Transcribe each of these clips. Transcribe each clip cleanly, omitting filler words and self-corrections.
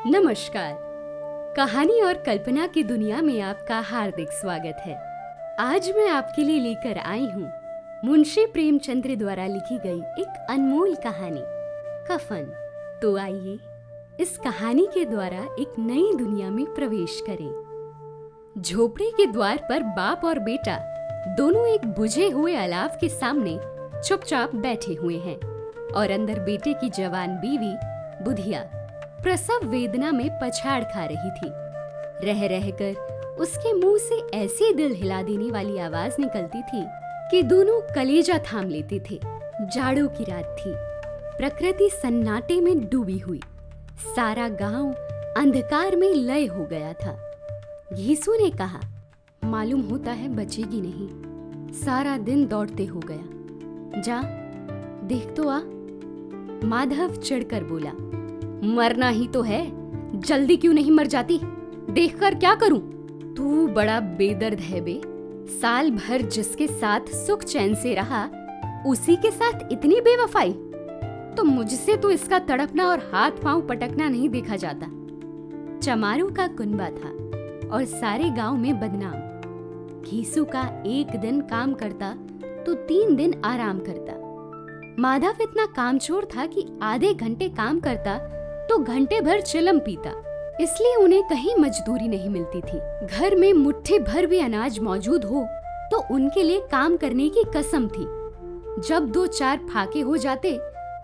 नमस्कार। कहानी और कल्पना की दुनिया में आपका हार्दिक स्वागत है। आज मैं आपके लिए लेकर आई हूँ मुंशी प्रेमचंद्र द्वारा लिखी गई एक अनमोल कहानी कफन। तो आइए इस कहानी के द्वारा एक नई दुनिया में प्रवेश करें। झोपड़ी के द्वार पर बाप और बेटा दोनों एक बुझे हुए अलाव के सामने चुपचाप बैठे हुए हैं और अंदर बेटे की जवान बीवी बुधिया प्रसव वेदना में पछाड़ खा रही थी। रह रहकर उसके मुंह से ऐसी दिल हिला देने वाली आवाज निकलती थी कि दोनों कलेजा थाम लेते थे। जाड़ों की रात थी, प्रकृति सन्नाटे में डूबी हुई, सारा गांव अंधकार में लय हो गया था। घीसू ने कहा, मालूम होता है बचेगी नहीं, सारा दिन दौड़ते हो गया। जा देख तो आ। माधव चिढ़कर बोला, मरना ही तो है, जल्दी क्यों नहीं मर जाती? देखकर क्या करूं? तू बड़ा बेदर्द है बे। साल भर जिसके साथ सुख चैन से रहा, उसी के साथ इतनी बेवफाई। तो मुझसे तो इसका तड़पना और हाथ पांव पटकना नहीं देखा जाता। चमारू का कुनबा था और सारे गांव में बदनाम। घीसू का एक दिन काम करता तो 3 दिन आराम करता। माधव इतना कामचोर था कि आधे घंटे काम करता तो घंटे भर चिलम पीता, इसलिए उन्हें कहीं मजदूरी नहीं मिलती थी। घर में मुट्ठी भर भी अनाज मौजूद हो तो उनके लिए काम करने की कसम थी। जब 2-4 फाके हो जाते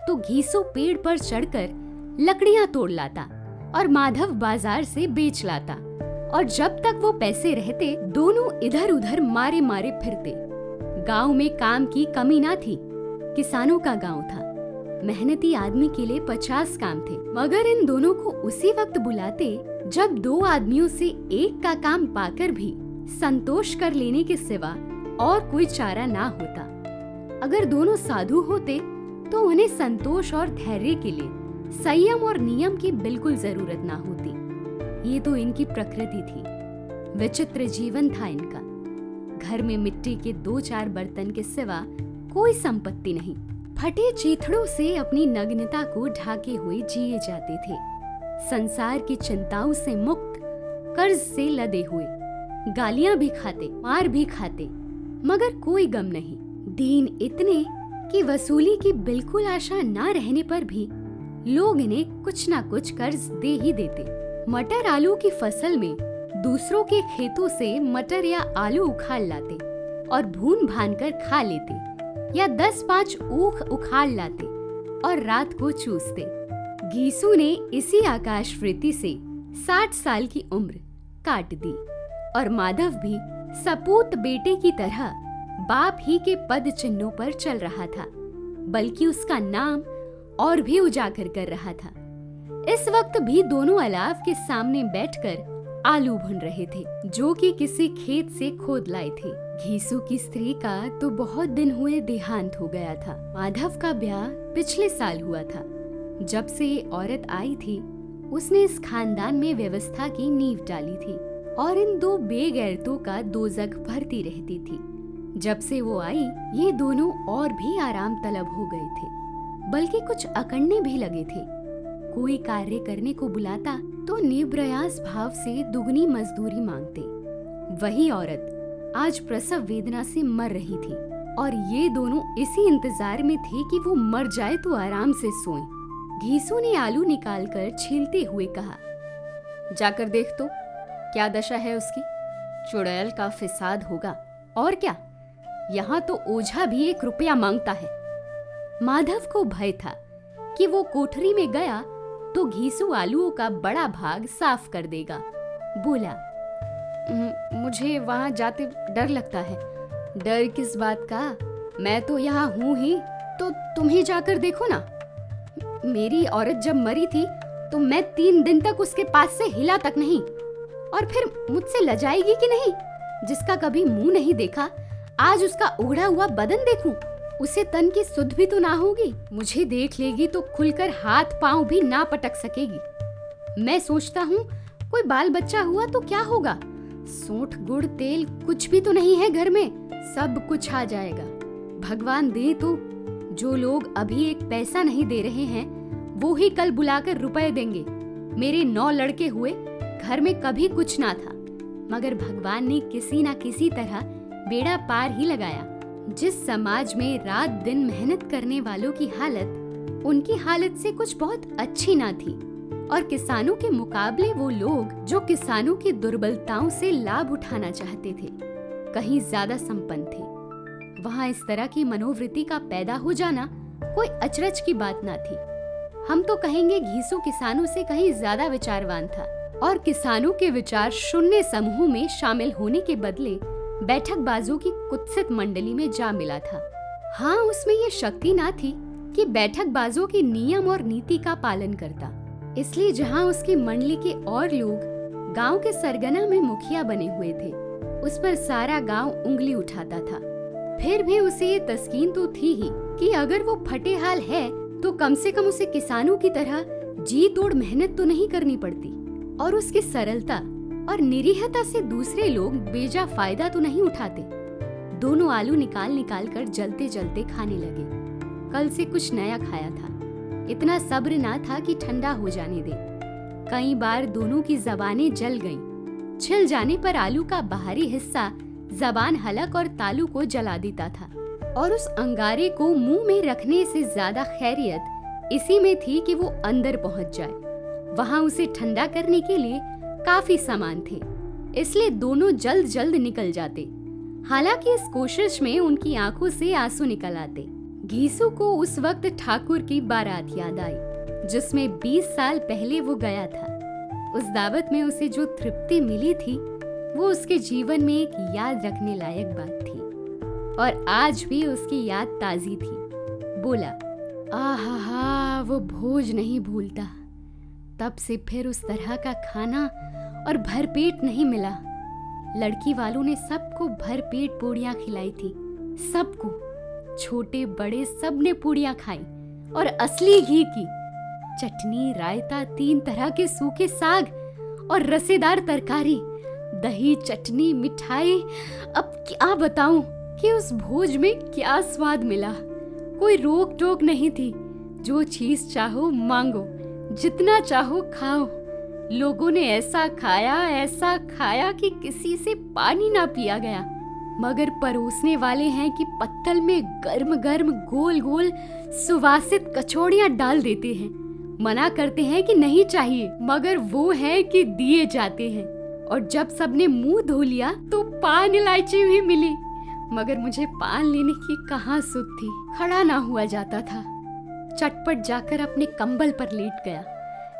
तो घीसू पेड़ पर चढ़कर लकड़ियां तोड़ लाता और माधव बाजार से बेच लाता, और जब तक वो पैसे रहते दोनों इधर उधर मारे मारे फिरते। गांव में काम की कमी ना थी, किसानों का गांव था। मेहनती आदमी के लिए 50 काम थे, मगर इन दोनों को उसी वक्त बुलाते जब 2 आदमियों से एक का काम पाकर भी संतोष कर लेने के सिवा और कोई चारा ना होता। अगर दोनों साधु होते तो उन्हें संतोष और धैर्य के लिए संयम और नियम की बिल्कुल जरूरत ना होती। ये तो इनकी प्रकृति थी। विचित्र जीवन था इनका। घर में मिट्टी के 2-4 बर्तन के सिवा कोई संपत्ति नहीं। फटे चीथड़ों से अपनी नग्नता को ढाके हुए जिए जाते थे। संसार की चिंताओं से मुक्त, कर्ज से लदे हुए, गालियां भी खाते, मार भी खाते, मगर कोई गम नहीं। दीन इतने कि वसूली की बिल्कुल आशा ना रहने पर भी लोग इन्हें कुछ ना कुछ कर्ज दे ही देते। मटर आलू की फसल में दूसरों के खेतों से मटर या आलू उखाड़ लाते और भून भान कर खा लेते, या 10-5 ऊख उखाड़ लाते और रात को चूसते। घीसू ने इसी आकाशवृत्ति से 60 साल की उम्र काट दी और माधव भी सपूत बेटे की तरह बाप ही के पद चिन्हों पर चल रहा था, बल्कि उसका नाम और भी उजागर कर रहा था। इस वक्त भी दोनों अलाव के सामने बैठकर आलू भून रहे थे, जो कि किसी खेत से खोद लाए थे। घीसू की स्त्री का तो बहुत दिन हुए देहांत हो गया था। माधव का ब्याह पिछले साल हुआ था। जब से ये औरत आई थी, उसने इस खानदान में व्यवस्था की नींव डाली थी और इन 2 बेगैरतों का दोजख भरती रहती थी। जब से वो आई, ये दोनों और भी आराम तलब हो गए थे, बल्कि कुछ अकड़ने भी लगे थे। कोई कार्य करने को बुलाता तो निप्रयास भाव से दुगनी मजदूरी मांगते। वही औरत आज प्रसव वेदना से मर रही थी और ये दोनों इसी इंतजार में थे कि वो मर जाए तो आराम से सोएं। घीसू ने आलू निकालकर छीलते हुए कहा, जाकर देख तो क्या दशा है उसकी। चुड़ैल का फिसाद होगा और क्या। यहाँ तो ओझा भी 1 रुपया मांगता है। माधव को भय था कि वो कोठरी में गया तो घीसू आलूओं का बड़ा भाग साफ कर देगा। बोला, मुझे वहां जाते डर लगता है। डर किस बात का, मैं तो यहाँ हूँ ही, तो तुम ही जाकर देखो ना। मेरी औरत जब मरी थी तो मैं 3 दिन तक उसके पास से हिला तक नहीं, और फिर मुझसे लजाएगी कि नहीं? जिसका कभी मुंह नहीं देखा, आज उसका उगड़ा हुआ बदन देखूं, उसे तन की सुध भी तो ना होगी। मुझे देख लेगी तो खुलकर हाथ पांव भी ना पटक सकेगी। मैं सोचता हूँ कोई बाल बच्चा हुआ तो क्या होगा। सोंठ गुड़ तेल कुछ भी तो नहीं है घर में, सब कुछ आ जाएगा। भगवान दे तो जो लोग अभी 1 पैसा नहीं दे रहे हैं, वो ही कल बुलाकर रुपए देंगे। मेरे 9 लड़के हुए, घर में कभी कुछ ना था, मगर भगवान ने किसी ना किसी तरह बेड़ा पार ही लगाया। जिस समाज में रात दिन मेहनत करने वालों की हालत उनकी हालत से कुछ बहुत अच्छी ना थी, और किसानों के मुकाबले वो लोग जो किसानों की दुर्बलताओं से लाभ उठाना चाहते थे कहीं ज्यादा संपन्न थे, वहाँ इस तरह की मनोवृत्ति का पैदा हो जाना कोई अचरज की बात ना थी। हम तो कहेंगे घीसू किसानों से कहीं ज्यादा विचारवान था, और किसानों के विचार शून्य समूह में शामिल होने के बदले बैठकबाजों की कुत्सित मंडली में जा मिला था। हाँ, उसमें ये शक्ति ना थी कि बैठकबाजों के नियम और नीति का पालन करता, इसलिए जहाँ उसकी मंडली के और लोग गांव के सरगना में मुखिया बने हुए थे, उस पर सारा गांव उंगली उठाता था। फिर भी उसे ये तस्कीन तो थी ही कि अगर वो फटे हाल है तो कम से कम उसे किसानों की तरह जी तोड़ मेहनत तो नहीं करनी पड़ती, और उसकी सरलता और निरीहता से दूसरे लोग बेजा फायदा तो नहीं उठाते। दोनों आलू निकाल निकाल कर जलते जलते खाने लगे। कल से कुछ नया खाया था, इतना सब्र ना था कि ठंडा हो जाने दे। कई बार दोनों की जबानें जल गईं। छिल जाने पर आलू का बाहरी हिस्सा जबान हलक और तालू को जला देता था, और उस अंगारे को मुंह में रखने से ज्यादा खैरियत इसी में थी कि वो अंदर पहुंच जाए। वहां उसे ठंडा करने के लिए काफी सामान थे, इसलिए दोनों जल्द जल्द निकल जाते। हालांकि इस कोशिश में उनकी आंखों से आंसू निकल आते। घीसू को उस वक्त ठाकुर की बारात याद आई, जिसमें 20 साल पहले वो गया था। उस दावत में उसे जो तृप्ति मिली थी वो उसके जीवन में एक याद रखने लायक बात थी, और आज भी उसकी याद ताजी थी। बोला, आहा, वो भोज नहीं भूलता। तब से फिर उस तरह का खाना और भरपेट नहीं मिला। लड़की वालों ने सबको भरपेट पूड़ियाँ खिलाई थी, सबको, छोटे बड़े सब ने पूड़ियाँ खाई, और असली घी की चटनी, रायता, 3 तरह के सूखे साग और रसेदार तरकारी, दही, चटनी, मिठाई। अब क्या बताऊं कि उस भोज में क्या स्वाद मिला। कोई रोक टोक नहीं थी, जो चीज चाहो मांगो, जितना चाहो खाओ। लोगों ने ऐसा खाया कि किसी से पानी ना पिया गया, मगर परोसने वाले हैं कि पत्तल में गर्म गर्म गोल गोल सुवासित कचौड़ियां डाल देते हैं। मना करते हैं कि नहीं चाहिए, मगर वो है कि दिए जाते हैं। और जब सबने मुंह धो लिया तो पान इलायची भी मिली, मगर मुझे पान लेने की कहाँ सुध थी, खड़ा ना हुआ जाता था। चटपट जाकर अपने कंबल पर लेट गया।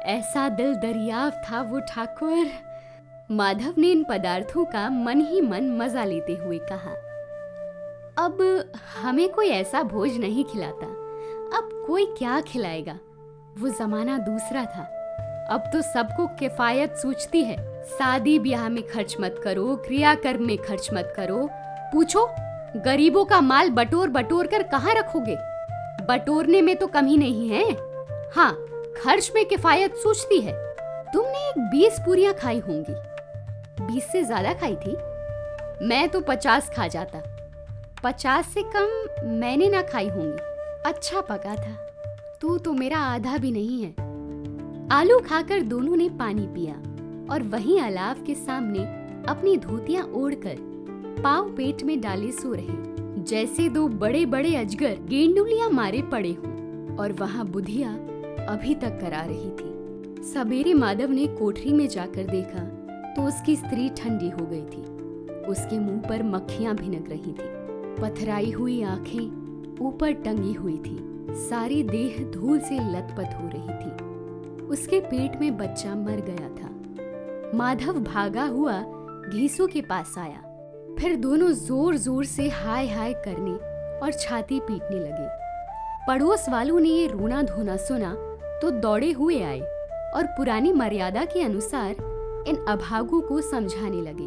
ऐसा दिल दरियाव था वो ठाकुर। माधव ने इन पदार्थों का मन ही मन मजा लेते हुए कहा, अब हमें कोई ऐसा भोज नहीं खिलाता, अब कोई क्या खिलाएगा। वो जमाना दूसरा था। अब तो सबको किफायत सूझती है। शादी ब्याह में खर्च मत करो, क्रियाकर्म में खर्च मत करो। पूछो, गरीबों का माल बटोर बटोर कर कहाँ रखोगे? बटोरने में तो कमी नहीं है, हाँ, खर्च में किफायत सूझती है। तुमने एक 20 पूरियां खाई होंगी। 20 से ज्यादा खाई थी? मैं तो 50 खा जाता। 50 से कम मैंने ना खाई होंगी। अच्छा पका था। तू तो मेरा आधा भी नहीं है। आलू खाकर दोनों ने पानी पिया, और वहीं अलाव के सामने अपनी धोतियां ओढ़कर पांव पेट में डाले सो रहे, जैसे 2 बड़े बड़े अजगर गेंडुलियां मारे पड़े हों। और वहां बुधिया अभी तक करा रही थी। सवेरे माधव ने कोठरी में जाकर देखा तो उसकी स्त्री ठंडी हो गई थी। उसके मुंह पर मक्खियां भिनक रही थी। पथराई हुई आंखें ऊपर टंगी हुई थी। सारी देह धूल से लथपथ हो रही थी। उसके पेट में बच्चा मर गया था। माधव भागा हुआ घीसू के पास आया। फिर दोनों जोर जोर से हाय हाय करने और छाती पीटने लगे। पड़ोस वालों ने ये रोना धोना सुना तो दौड़े हुए आए और पुरानी मर्यादा के अनुसार इन अभागों को समझाने लगे,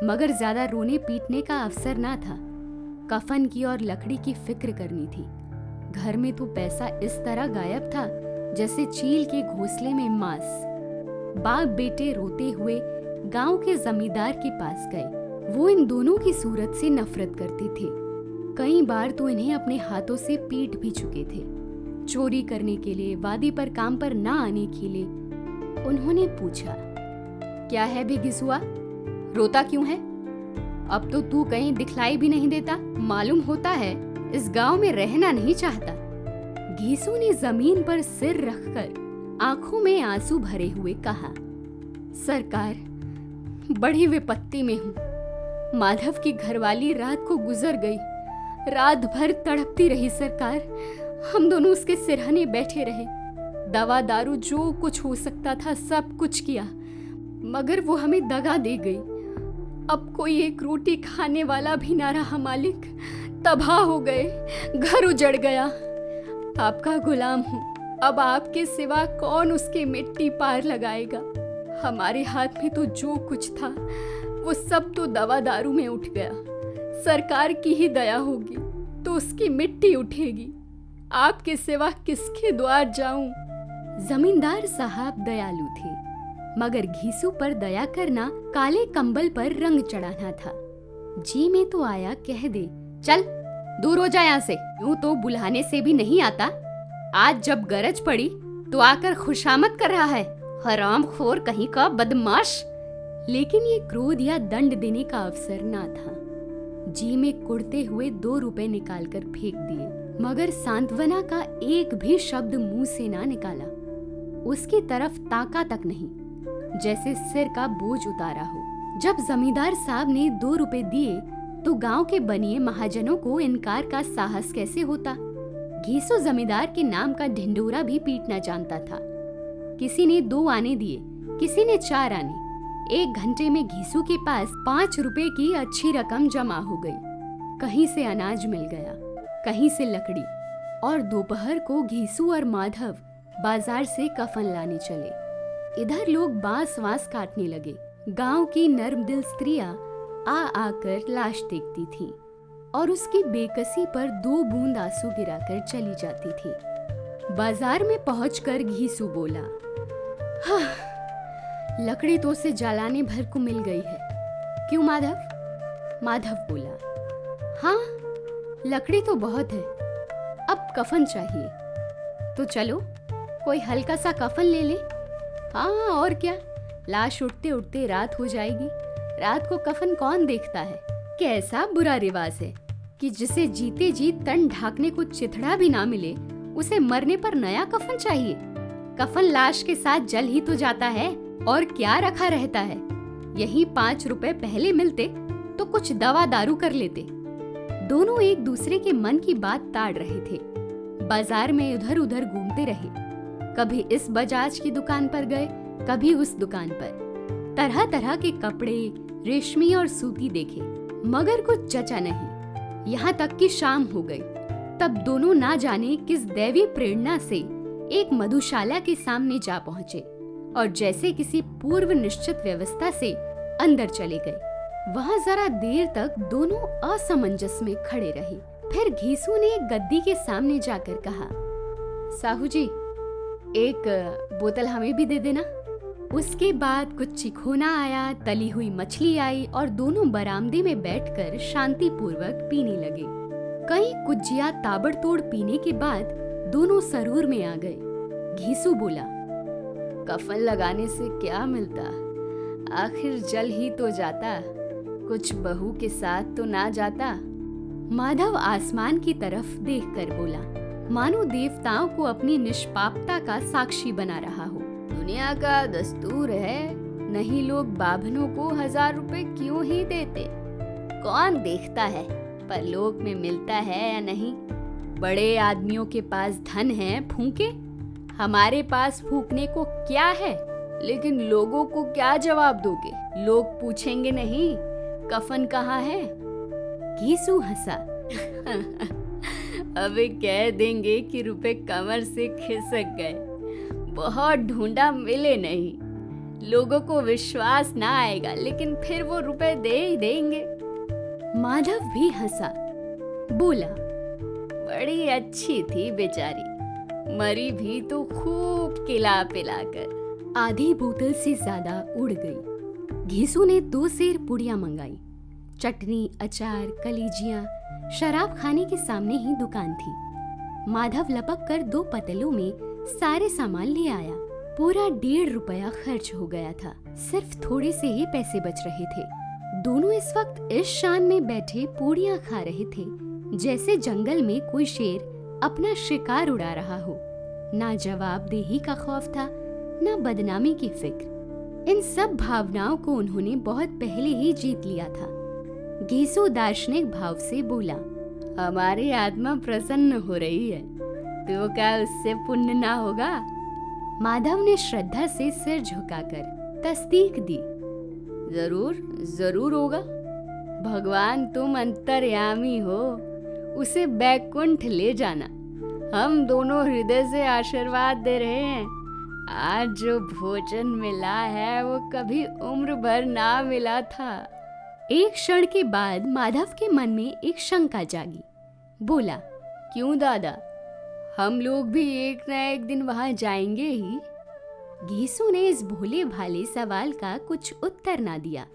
मगर ज्यादा रोने पीटने का अवसर ना था। कफन की और लकड़ी की फिक्र करनी थी। घर में तो पैसा इस तरह गायब था जैसे चील के घोंसले में मांस। बाप बेटे रोते हुए गांव के जमींदार के पास गए। वो इन दोनों की सूरत से नफरत करते थे। कई बार तो इन्हें अपने हाथों से पीट भी चुके थे। चोरी करने के लिए, वादी पर काम पर ना आने के लिए, उन्होंने पूछा, क्या है बे घिसुआ, रोता क्यों है? अब तो तू कहीं दिखलाई भी नहीं देता, मालूम होता है इस गांव में रहना नहीं चाहता। घीसू ने जमीन पर सिर रखकर आंखों में आंसू भरे हुए कहा, सरकार, बड़ी विपत्ति में हूँ। माधव की घरवाली रात को गुजर गई। रात भर तड़पती रही सरकार। हम दोनों उसके सिरहाने बैठे रहे। दवा दारू जो कुछ हो सकता था सब कुछ किया, मगर वो हमें दगा दे गई। अब कोई एक रोटी खाने वाला भी ना रहा मालिक। तबाह हो गए, घर उजड़ गया। आपका गुलाम हूँ, अब आपके सिवा कौन उसकी मिट्टी पार लगाएगा? हमारे हाथ में तो जो कुछ था वो सब तो दवा दारू में उठ गया। सरकार की ही दया होगी तो उसकी मिट्टी उठेगी। आपके सिवा किसके द्वार जाऊं? जमींदार साहब दयालु थे, मगर घीसू पर दया करना काले कंबल पर रंग चढ़ाना था। जी में तो आया कह दे, चल दूर हो जा यहाँ से। यूं तो बुलाने से भी नहीं आता, आज जब गरज पड़ी तो आकर खुशामद कर रहा है। हरामखोर कहीं का बदमाश। लेकिन ये क्रोध या दंड देने का अवसर ना था। जी में कुड़ते हुए 2 रुपए निकालकर फेंक दिए, मगर सांत्वना का एक भी शब्द मुंह से ना निकाला। उसकी तरफ ताका तक नहीं, जैसे सिर का बोझ उतारा हो। जब जमींदार साहब ने 2 रुपए दिए तो गांव के बनिए महाजनों को इनकार का साहस कैसे होता। घीसू जमींदार के नाम का ढिंडोरा भी पीटना जानता था। किसी ने 2 आने दिए, किसी ने 4 आने। 1 घंटे में घीसू के पास 5 रुपए की अच्छी रकम जमा हो गई। कहीं से अनाज मिल गया, कहीं से लकड़ी, और दोपहर को घीसू और माधव बाजार से कफन लाने चले। इधर लोग बांस वांस काटने लगे। गांव की नर्म दिल स्त्रियां आ आकर लाश देखती थीं और उसकी बेकसी पर 2 बूंद आंसू गिराकर चली जाती थी। बाजार में पहुंचकर घीसू बोला, हाँ, लकड़ी तो उसे जलाने भर को मिल गई है। क्यों माधव? माधव बोला, हाँ, लकड़ी तो बहुत है, अब कफन चाहिए। तो चलो कोई हल्का सा कफन ले ले। हाँ और क्या, लाश उठते उठते रात हो जाएगी। रात को कफन कौन देखता है? कैसा बुरा रिवाज है कि जिसे जीते जी तन ढाकने को चिथड़ा भी ना मिले, उसे मरने पर नया कफन चाहिए। कफन लाश के साथ जल ही तो जाता है, और क्या रखा रहता है। यही 5 रुपए पहले मिलते तो कुछ दवा दारू कर लेते। दोनों एक दूसरे के मन की बात ताड़ रहे थे। बाजार में इधर उधर घूमते रहे। कभी इस बजाज की दुकान पर गए, कभी उस दुकान पर। तरह तरह के कपड़े, रेशमी और सूती देखे, मगर कुछ जचा नहीं। यहाँ तक कि शाम हो गई। तब दोनों ना जाने किस दैवी प्रेरणा से एक मधुशाला के सामने जा पहुंचे और जैसे किसी पूर्व निश्चित व्यवस्था से अंदर चले गए। वहां जरा देर तक दोनों असमंजस में खड़े रहे। फिर घीसू ने गद्दी के सामने जाकर कहा, साहू जी, एक बोतल हमें भी दे देना। उसके बाद कुछ चिखोना आया, तली हुई मछली आई और दोनों बरामदे में बैठकर शांतिपूर्वक पीने लगे। कई कुज्जिया ताबड़तोड़ पीने के बाद दोनों सरूर में आ गए। घीसू बोला, कफन लगाने से क्या मिलता, आखिर जल ही तो जाता, कुछ बहू के साथ तो ना जाता। माधव आसमान की तरफ देखकर बोला, मानो देवताओं को अपनी निष्पापता का साक्षी बना रहा हो। दुनिया का दस्तूर है, नहीं लोग बाभनों को 1000 रुपए क्यों ही देते। कौन देखता है परलोक में मिलता है या नहीं। बड़े आदमियों के पास धन है, फूंके। हमारे पास फूकने को क्या है, लेकिन लोगों को क्या जवाब दोगे? लोग पूछेंगे नहीं कफन कहाँ है। घीसू हंसा अबे कह देंगे कि रुपए कमर से खिसक गए, बहुत ढूंढा मिले नहीं। लोगों को विश्वास ना आएगा, लेकिन फिर वो रुपए दे ही देंगे। माधव भी हंसा, बोला, बड़ी अच्छी थी बेचारी, मरी भी तो खूब खिला पिलाकर। आधी बोतल से ज्यादा उड़ गई। घीसू ने 2 सेर पुड़ियां मंगाई। चटनी, अचार, कलीजियां। शराब खाने के सामने ही दुकान थी। माधव लपक कर 2 पतेलों में सारे सामान ले आया। पूरा 1.5 रुपया खर्च हो गया था। सिर्फ थोड़े से ही पैसे बच रहे थे। दोनों इस वक्त इस शान में बैठे पूड़ियाँ खा रहे थे जैसे जंगल में कोई शेर अपना शिकार उड़ा रहा हो। ना जवाबदेही का खौफ था, ना बदनामी की फिक्र। इन सब भावनाओं को उन्होंने बहुत पहले ही जीत लिया था। घेसू दार्शनिक भाव से बोला, हमारी आत्मा प्रसन्न हो रही है, तो क्या उससे पुण्य ना होगा? माधव ने श्रद्धा से सिर झुकाकर तस्दीक दी। जरूर जरूर होगा। भगवान तुम अंतर्यामी हो, उसे बैकुंठ ले जाना। हम दोनों हृदय से आशीर्वाद दे रहे हैं। आज जो भोजन मिला है वो कभी उम्र भर ना मिला था। एक क्षण के बाद माधव के मन में एक शंका जागी। बोला, क्यों दादा, हम लोग भी एक न एक दिन वहां जाएंगे ही? घेसू ने इस भोले भाले सवाल का कुछ उत्तर ना दिया।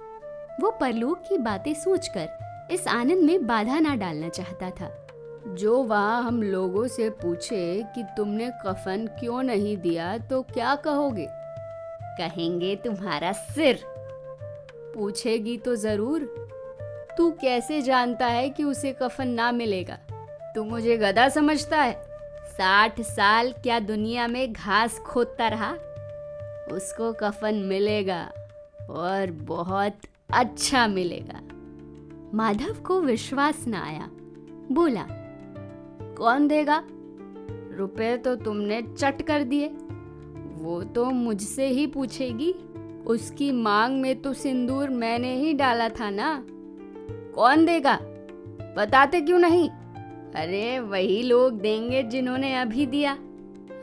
वो परलोक की बातें सोचकर इस आनंद में बाधा ना डालना चाहता था। जो वहां हम लोगों से पूछे कि तुमने कफन क्यों नहीं दिया तो क्या कहोगे? कहेंगे तुम्हारा सिर। पूछेगी तो जरूर। तू कैसे जानता है कि उसे कफन ना मिलेगा? तू मुझे गधा समझता है? 60 साल क्या दुनिया में घास खोदता रहा? उसको कफन मिलेगा और बहुत अच्छा मिलेगा। माधव को विश्वास न आया। बोला, कौन देगा? रुपए तो तुमने चट कर दिए। वो तो मुझसे ही पूछेगी। उसकी मांग में तो सिंदूर मैंने ही डाला था ना। कौन देगा? बताते क्यों नहीं? अरे वही लोग देंगे जिन्होंने अभी दिया।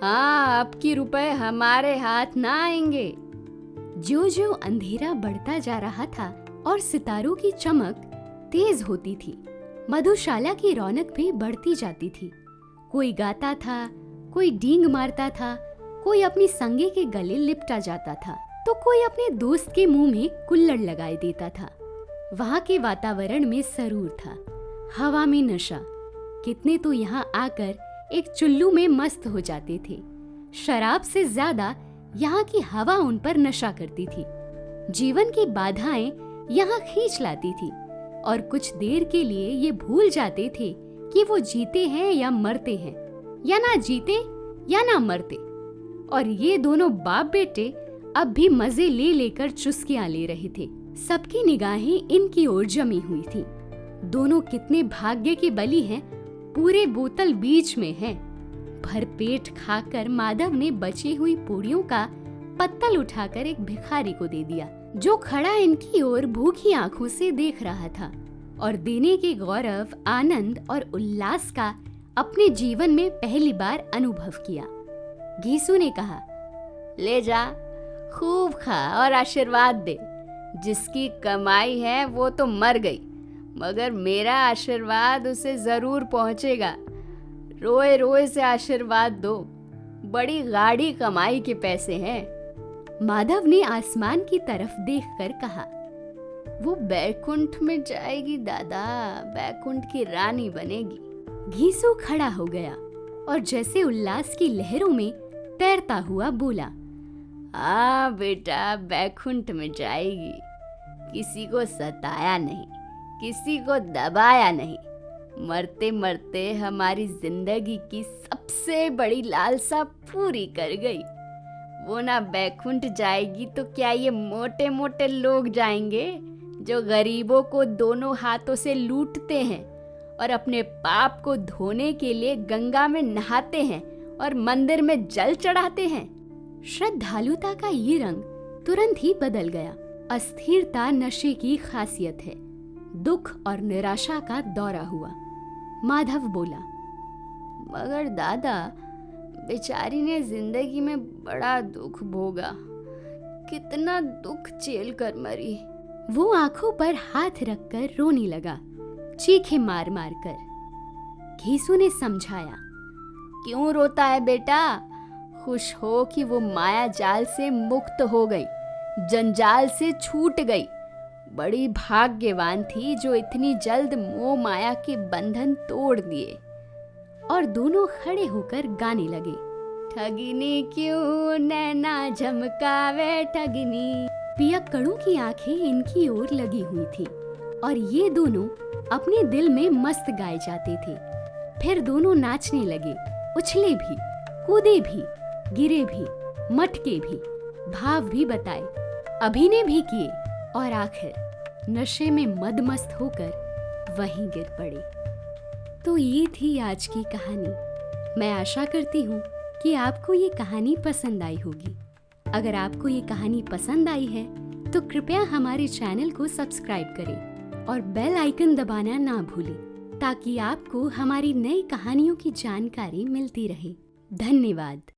हाँ, अब की रुपए हमारे हाथ ना आएंगे। जो जो अंधेरा बढ़ता जा रहा था और सितारों की चमक तेज होती थी, मधुशाला की रौनक भी बढ़ती जाती थी। कोई गाता था, कोई डींग मारता था, कोई अपनी संगे के गले लिपटा जाता था, तो कोई अपने दोस्त के मुंह में कुल्हड़ लगाए देता था। वहां के वातावरण में सरूर था, हवा में नशा। कितने तो यहाँ आकर एक चुल्लू में मस्त हो जाते थे। शराब से ज्यादा यहाँ की हवा उन पर नशा करती थी। जीवन की बाधाएं यहाँ खींच लाती थी और कुछ देर के लिए ये भूल जाते थे कि वो जीते हैं या मरते हैं, या ना जीते या ना मरते। और ये दोनों बाप बेटे अब भी मजे ले लेकर चुस्कियां ले रहे थे। सबकी निगाहें इनकी ओर जमी हुई थी। दोनों कितने भाग्य के बली हैं, पूरे बोतल बीच में है। भरपेट खाकर माधव ने बची हुई पूड़ियों का पत्तल उठाकर एक भिखारी को दे दिया, जो खड़ा इनकी ओर भूखी आंखों से देख रहा था और देने के गौरव, आनंद और उल्लास का अपने जीवन में पहली बार अनुभव किया। घेसू ने कहा, ले जा, खूब खा और आशीर्वाद दे। जिसकी कमाई है वो तो मर गई, मगर मेरा आशीर्वाद उसे जरूर पहुंचेगा। रोए रोए से आशीर्वाद दो। बड़ी गाढ़ी कमाई के पैसे हैं। माधव ने आसमान की तरफ देखकर कहा, वो बैकुंठ में जाएगी दादा, बैकुंठ की रानी बनेगी। घेसू खड़ा हो गया और जैसे उल्लास की लहरों में तैरता हुआ बोला, हाँ बेटा, बैकुंठ में जाएगी। किसी को सताया नहीं, किसी को दबाया नहीं। मरते मरते हमारी जिंदगी की सबसे बड़ी लालसा पूरी कर गई। वो ना बैकुंठ जाएगी तो क्या ये मोटे मोटे लोग जाएंगे जो गरीबों को दोनों हाथों से लूटते हैं और अपने पाप को धोने के लिए गंगा में नहाते हैं और मंदिर में जल चढ़ाते हैं। श्रद्धालुता का ये रंग तुरंत ही बदल गया। अस्थिरता नशे की खासियत है। दुख और निराशा का दौरा हुआ। माधव बोला, मगर दादा, बेचारी ने जिंदगी में बड़ा दुख भोगा। कितना दुख झेल कर मरी। वो आंखों पर हाथ रखकर रोने लगा, चीखें मार मार कर। घेसू ने समझाया, क्यों रोता है बेटा? खुश हो कि वो माया जाल से मुक्त हो गई, जंजाल से छूट गई। बड़ी भाग्यवान थी जो इतनी जल्द मोह माया के बंधन तोड़ दिए। और दोनों खड़े होकर गाने लगे। ठगिनी क्यों नैना झमकावे ठगिनी। पियक्कड़ों की आंखें इनकी ओर लगी हुई थी और ये दोनों अपने दिल में मस्त गाए जाते थे। फिर दोनों नाचने लगे, उछले भी, कूदे भी, गिरे भी, मटके भी, भाव भी बताए, अभिनय भी किए और आखिर नशे में मदमस्त होकर वहीं गिर पड़े। तो ये थी आज की कहानी। मैं आशा करती हूँ कि आपको ये कहानी पसंद आई होगी। अगर आपको ये कहानी पसंद आई है तो कृपया हमारे चैनल को सब्सक्राइब करें और बेल आइकन दबाना ना भूलें ताकि आपको हमारी नई कहानियों की जानकारी मिलती रहे। धन्यवाद।